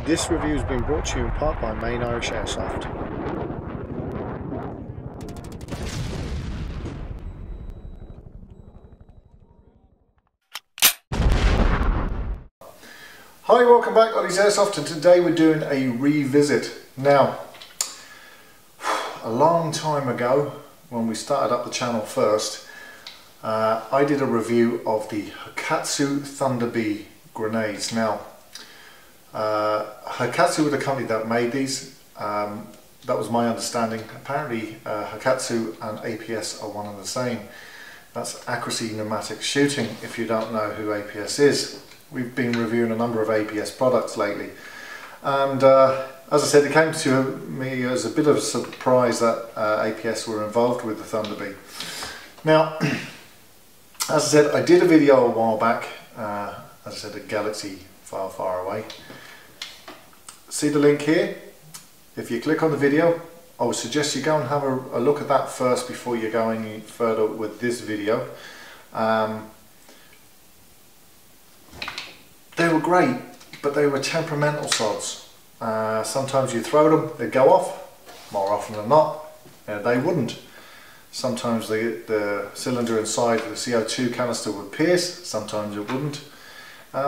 This review has been brought to you in part by Main Irish Airsoft. Hi, welcome back, Ollie's Airsoft, and today we're doing a revisit. Now, a long time ago, when we started up the channel first, I did a review of the APS Thunder B grenades. Now, APS were the company that made these. That was my understanding. Apparently APS and APS are one and the same. That's accuracy pneumatic shooting, if you don't know who APS is. We've been reviewing a number of APS products lately, and as I said, it came to me as a bit of a surprise that APS were involved with the Thunder B. Now, as I said, I did a video a while back, as I said, a galaxy far, far away. See the link here? If you click on the video, I would suggest you go and have a look at that first before you go any further with this video. They were great, but they were temperamental sods. Sometimes you throw them, they go off. More often than not, they wouldn't. Sometimes the cylinder inside the CO2 canister would pierce, sometimes it wouldn't.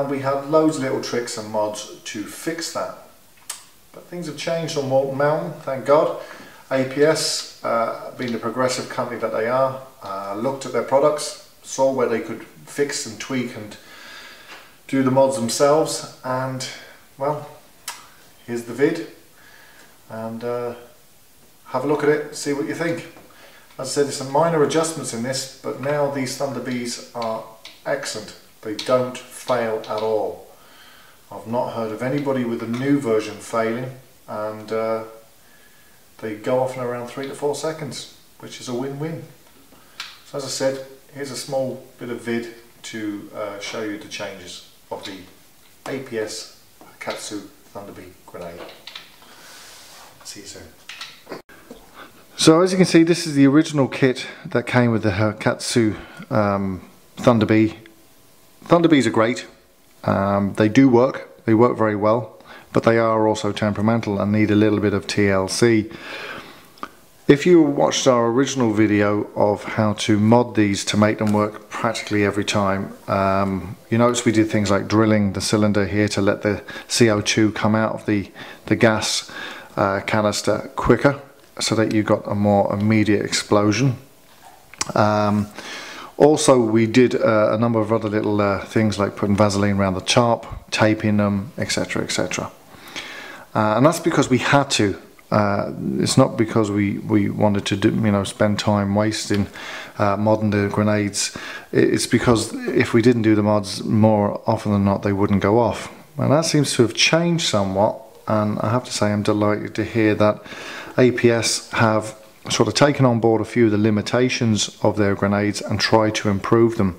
We had loads of little tricks and mods to fix that. But things have changed on Walton Mountain, thank God. APS, being the progressive company that they are, looked at their products, saw where they could fix and tweak and do the mods themselves, and well, here's the vid, and have a look at it, see what you think. As I said, there's some minor adjustments in this, but now these Thunder Bs are excellent. They don't fail at all. I've not heard of anybody with a new version failing, and they go off in around 3 to 4 seconds, which is a win-win. So as I said, here's a small bit of vid to show you the changes of the APS APS Thunder B grenade. See you soon. So as you can see, this is the original kit that came with the APS Thunder B. Thunder Bs are great. They do work. They work very well, but they are also temperamental and need a little bit of TLC. If you watched our original video of how to mod these to make them work practically every time, you notice we did things like drilling the cylinder here to let the CO2 come out of the gas canister quicker, so that you got a more immediate explosion. Also, we did a number of other little things like putting Vaseline around the top, taping them, etc, etc. And that's because we had to. It's not because we wanted to do, spend time wasting modding the grenades. It's because if we didn't do the mods, more often than not they wouldn't go off. And that seems to have changed somewhat, and I have to say I'm delighted to hear that APS have sort of taken on board a few of the limitations of their grenades and tried to improve them.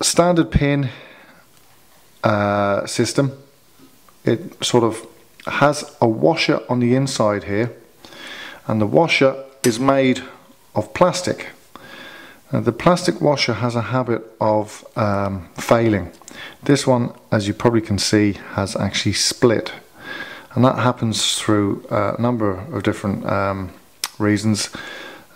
Standard pin system, it sort of has a washer on the inside here, and the washer is made of plastic. Now, the plastic washer has a habit of failing. This one, as you probably can see, has actually split, and that happens through a number of different reasons.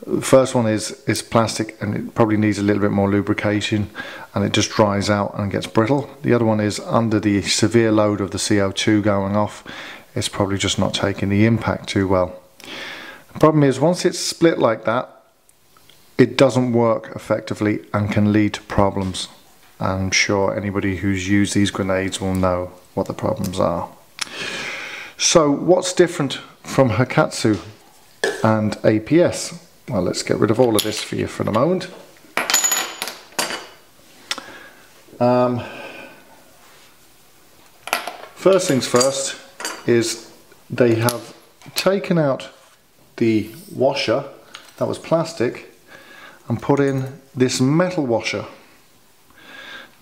The first one is plastic, and it probably needs a little bit more lubrication, and it just dries out and gets brittle. The other one is under the severe load of the CO2 going off, it's probably just not taking the impact too well. The problem is, once it's split like that, it doesn't work effectively and can lead to problems. I'm sure anybody who's used these grenades will know what the problems are. So what's different from APS and APS? Well, let's get rid of all of this for you for the moment. First things first is they have taken out the washer that was plastic and put in this metal washer.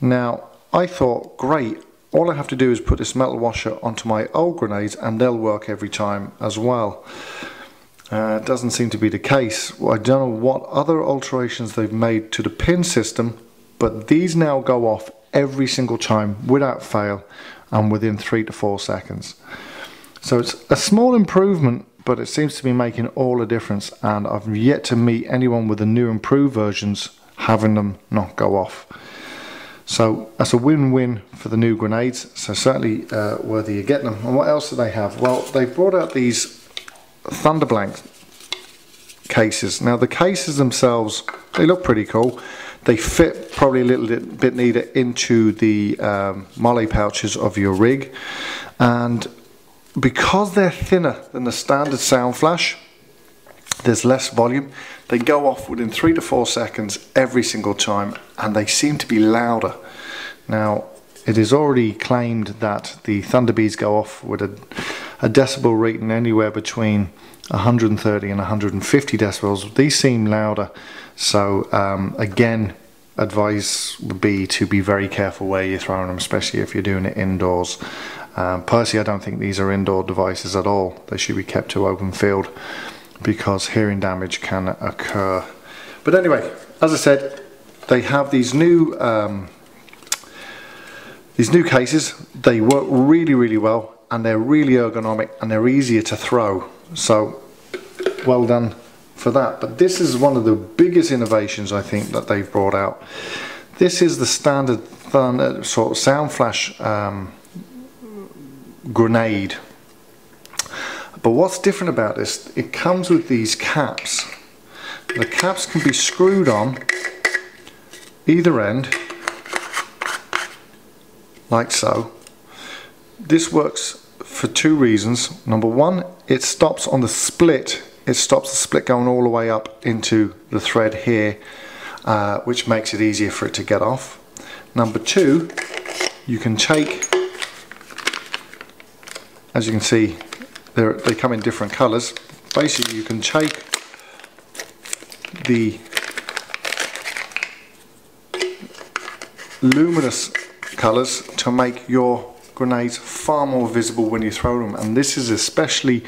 Now, I thought, great, all I have to do is put this metal washer onto my old grenades and they'll work every time as well. It doesn't seem to be the case. Well, I don't know what other alterations they've made to the pin system, but these now go off every single time without fail and within 3 to 4 seconds. So it's a small improvement, but it seems to be making all the difference, and I've yet to meet anyone with the new improved versions having them not go off. So that's a win-win for the new grenades, so certainly worthy of getting them. And what else do they have? Well, they've brought out these Thunder blank cases. Now the cases themselves, they look pretty cool. They fit probably a little bit neater into the molle pouches of your rig, and because they're thinner than the standard sound flash, there's less volume. They go off within 3 to 4 seconds every single time, and they seem to be louder. Now, it is already claimed that the Thunder Bs go off with a decibel rating anywhere between 130 and 150 decibels. These seem louder, so again, advice would be to be very careful where you're throwing them, especially if you're doing it indoors. Personally, I don't think these are indoor devices at all. They should be kept to open field, because hearing damage can occur. But anyway, as I said, they have these new cases. They work really, really well, and they're really ergonomic, and they're easier to throw. So well done for that. But this is one of the biggest innovations I think that they've brought out. This is the standard Thunder sort of sound flash grenade. But what's different about this, it comes with these caps. The caps can be screwed on either end, like so. This works for 2 reasons. Number one, it stops on the split. It stops the split going all the way up into the thread here, which makes it easier for it to get off. Number two, you can take, as you can see, they come in different colours. Basically, you can take the luminous colours to make your grenades far more visible when you throw them, and this is especially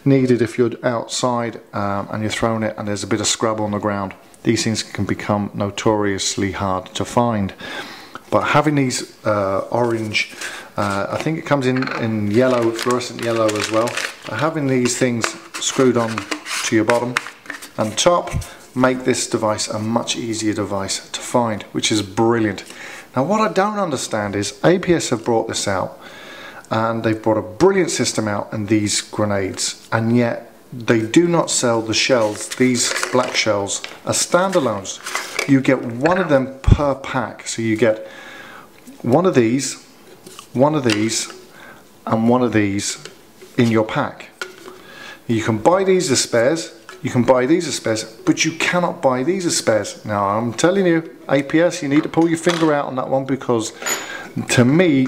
needed if you're outside and you're throwing it and there's a bit of scrub on the ground. These things can become notoriously hard to find. But having these orange, I think it comes in yellow, fluorescent yellow as well. Having these things screwed on to your bottom and top make this device a much easier device to find, which is brilliant. Now what I don't understand is APS have brought this out, and they've brought a brilliant system out in these grenades, and yet they do not sell the shells, these black shells, as standalones. You get one of them per pack, so you get one of these, and one of these in your pack. You can buy these as spares, but you cannot buy these as spares. Now I'm telling you, APS, you need to pull your finger out on that one, because to me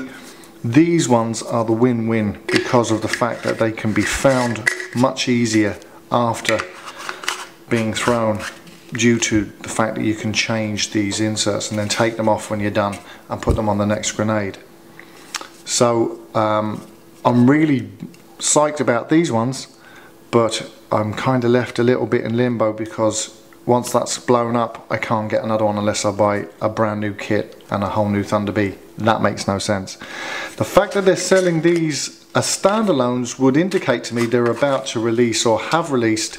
these ones are the win-win, because of the fact that they can be found much easier after being thrown, due to the fact that you can change these inserts and then take them off when you're done and put them on the next grenade. So I'm really psyched about these ones, but I'm kind of left a little bit in limbo, because once that's blown up I can't get another one unless I buy a brand new kit and a whole new Thunder B. That makes no sense. The fact that they're selling these as standalones would indicate to me they're about to release, or have released,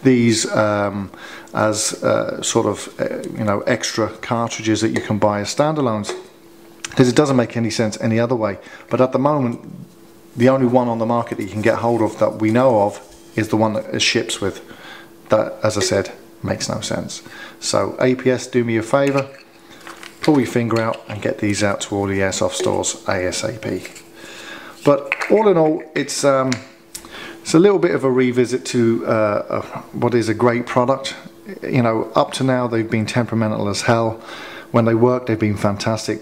these as sort of you know, extra cartridges that you can buy as standalones, because it doesn't make any sense any other way. But at the moment, the only one on the market that you can get hold of that we know of is the one that it ships with. That, as I said, makes no sense. So APS, do me a favour, pull your finger out and get these out to all the airsoft stores ASAP. But all in all, it's a little bit of a revisit to what is a great product. You know, up to now they've been temperamental as hell. When they work, they've been fantastic.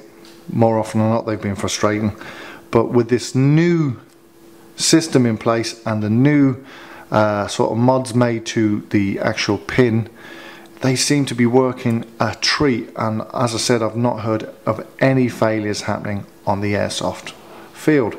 More often than not, they've been frustrating. But with this new system in place and the new sort of mods made to the actual pin, they seem to be working a treat. And as I said, I've not heard of any failures happening on the airsoft field.